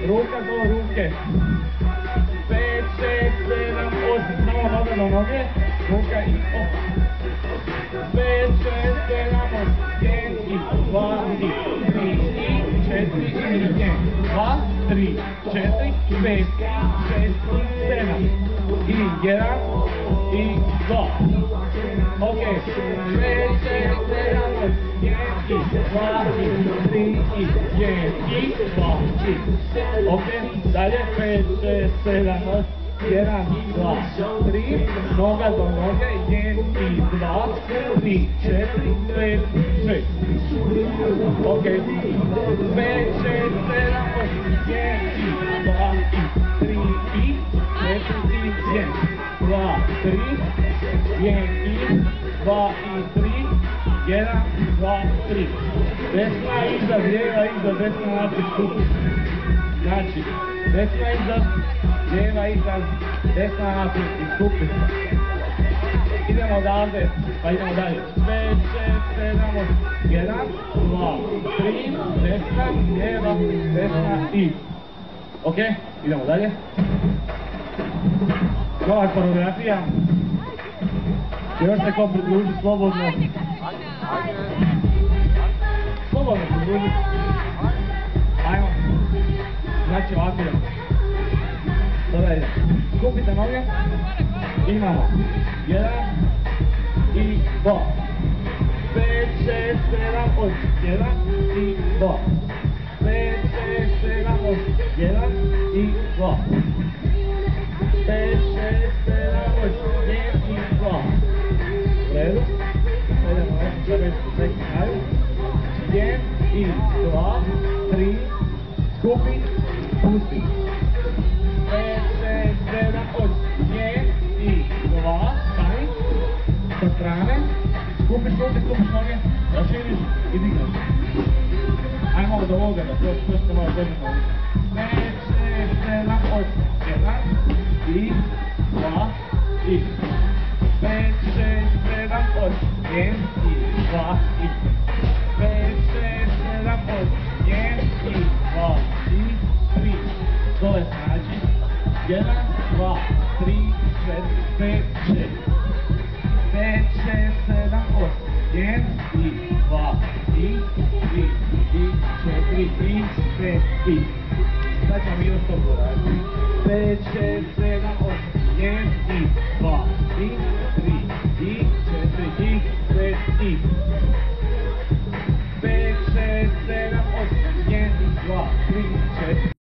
ruka do ruke. 5, 6, 7, 8, samo noga do noge, ruka i op. 5, 6, 7, 8, 1 i 2 i 3 i 4 i 1, 2, 3, 4, 5, 6 i 7 i 1 i 2. Ok, 6, 6, 7, 8, 1 i 2 i 3 i 1 i 2 i. Ok, dalje 5, 6, 7, 8, 1, 2, 3, noga do noge, 1 i 2, 3, 4, 5, 6. Ok, 5, 6, 7, 8, 1 i 2 i 3 i 4 i 1, 2, 3, 1 i 2 i 3, 1, 2, 3. Desna iza, lijeva iza, desna naprijed skupi. Znači, desna iza, lijeva iza, desna naprijed i skupi. Idemo odavde, pa idemo dalje. 5, 6, 7, 8, 1, 2, 3, desna, lijeva, desna i. Ok, idemo dalje. Nova koreografija. Još se ko pridruži slobodno. Slobodno pridruži. Ajmo. Znači ovako idemo. Sada idemo. Skupite noge. Imamo 1 i 2. 5, 6, 7, 8. 1 i 2. 5, 6, 7, 8. 1 i 2. 5, 6, 7, 8. 1 i 2. U redu. Idemo ovdje čebeć u neki kraju. 1 i 2, 3, skupi, pusti. 5, 6, 7, 8. 1 i 2, stani. Sa strane. Skupiš noge. Raširiš i dignaš. Ajmo od ovoga da to što malo dođe noge. 5, 6, 7, 8. 1 i 2 i. 5, 6, 7, 8. 1 i 2 i. 5, 6, 7, 8. 1 i 2 i 3. Dole znači. 1, 2, 3, 4, 5, 6. 5, 6, 7, 8. 1 i 2 i 3 i 4 i 5 i. Sad ćemo minus to poraditi. 5, 6, 7, 8. 1 i 2 i 3